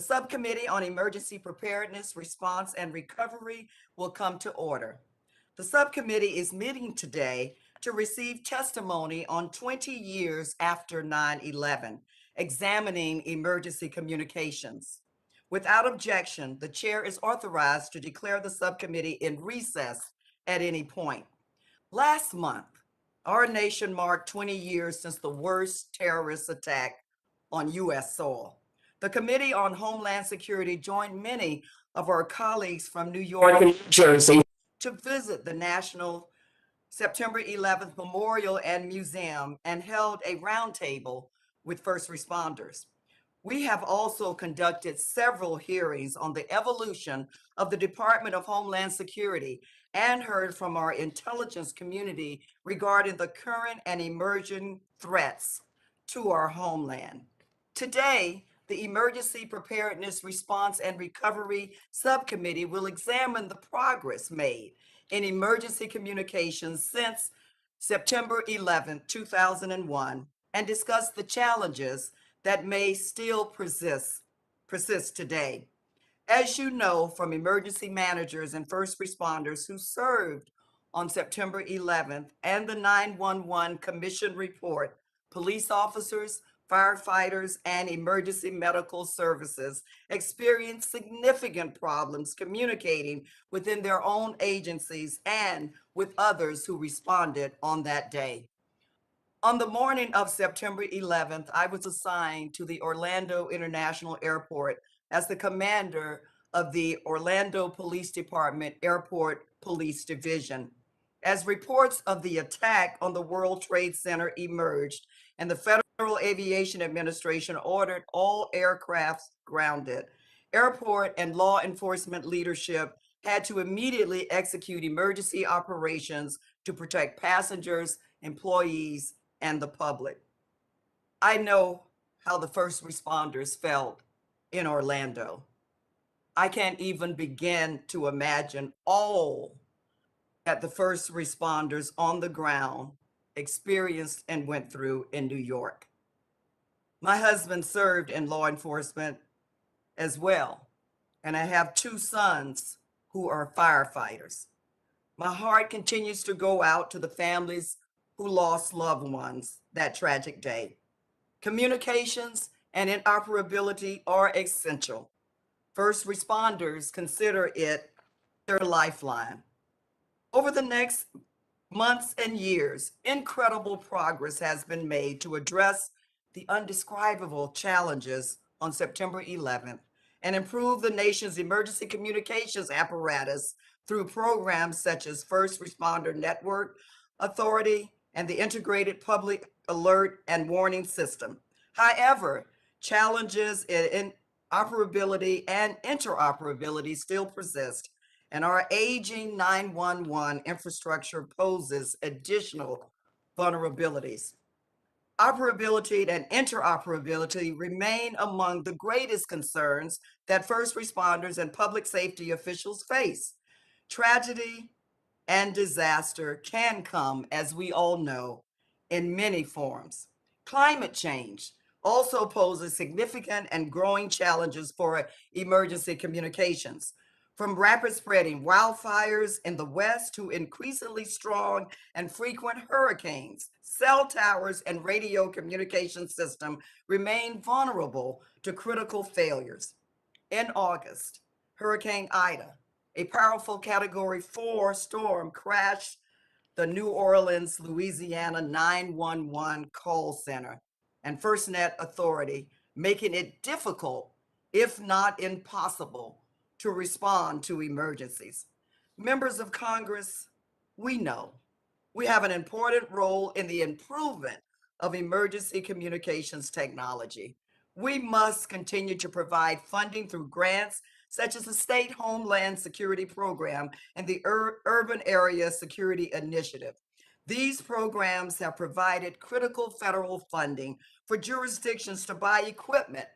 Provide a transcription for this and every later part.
The Subcommittee on Emergency Preparedness, Response, and Recovery will come to order. The subcommittee is meeting today to receive testimony on 20 years after 9/11, examining emergency communications. Without objection, the chair is authorized to declare the subcommittee in recess at any point. Last month, our nation marked 20 years since the worst terrorist attack on U.S. soil. The Committee on Homeland Security joined many of our colleagues from New York and New Jersey to visit the National September 11th Memorial and Museum and held a roundtable with first responders. We have also conducted several hearings on the evolution of the Department of Homeland Security and heard from our intelligence community regarding the current and emerging threats to our homeland. Today, the Emergency Preparedness, Response, and Recovery Subcommittee will examine the progress made in emergency communications since September 11, 2001, and discuss the challenges that may still persist today. As you know from emergency managers and first responders who served on September 11th and the 911 Commission report, police officers, firefighters, and emergency medical services experienced significant problems communicating within their own agencies and with others who responded on that day. On the morning of September 11th, I was assigned to the Orlando International Airport as the commander of the Orlando Police Department Airport Police Division. As reports of the attack on the World Trade Center emerged and the Federal Aviation Administration ordered all aircrafts grounded, airport and law enforcement leadership had to immediately execute emergency operations to protect passengers, employees, and the public. I know how the first responders felt in Orlando. I can't even begin to imagine all that the first responders on the ground experienced and went through in New York. My husband served in law enforcement as well, and I have two sons who are firefighters. My heart continues to go out to the families who lost loved ones that tragic day. Communications and interoperability are essential. First responders consider it their lifeline. Over the next months and years, incredible progress has been made to address the undescribable challenges on September 11th and improve the nation's emergency communications apparatus through programs such as First Responder Network Authority and the Integrated Public Alert and Warning System. However, challenges in operability and interoperability still persist, and our aging 911 infrastructure poses additional vulnerabilities. Operability and interoperability remain among the greatest concerns that first responders and public safety officials face. Tragedy and disaster can come, as we all know, in many forms. Climate change also poses significant and growing challenges for emergency communications. From rapid spreading wildfires in the West to increasingly strong and frequent hurricanes, cell towers and radio communication systems remain vulnerable to critical failures. In August, Hurricane Ida, a powerful Category 4 storm, crashed the New Orleans, Louisiana 911 call center and FirstNet Authority, making it difficult, if not impossible, to respond to emergencies. Members of Congress, we know we have an important role in the improvement of emergency communications technology. We must continue to provide funding through grants such as the State Homeland Security Program and the Urban Area Security Initiative. These programs have provided critical federal funding for jurisdictions to buy equipment,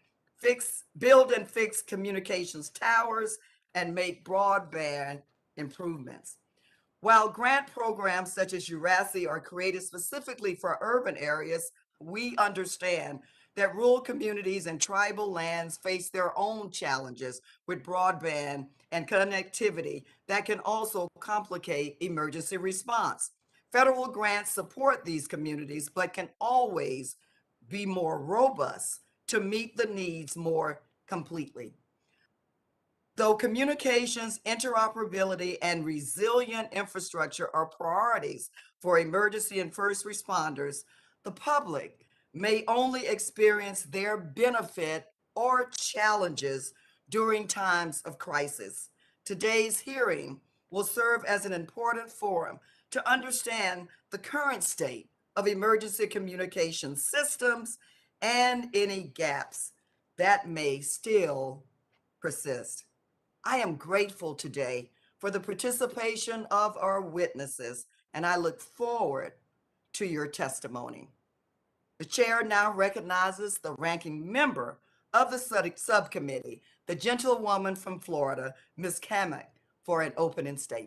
build and fix communications towers, and make broadband improvements. While grant programs such as URASI are created specifically for urban areas, we understand that rural communities and tribal lands face their own challenges with broadband and connectivity that can also complicate emergency response. Federal grants support these communities, but can always be more robust to meet the needs more completely. Though communications, interoperability, and resilient infrastructure are priorities for emergency and first responders, the public may only experience their benefit or challenges during times of crisis. Today's hearing will serve as an important forum to understand the current state of emergency communication systems and any gaps that may still persist. I am grateful today for the participation of our witnesses, and I look forward to your testimony. The chair now recognizes the ranking member of the subcommittee, the gentlewoman from Florida, Ms. Kamek, for an opening statement.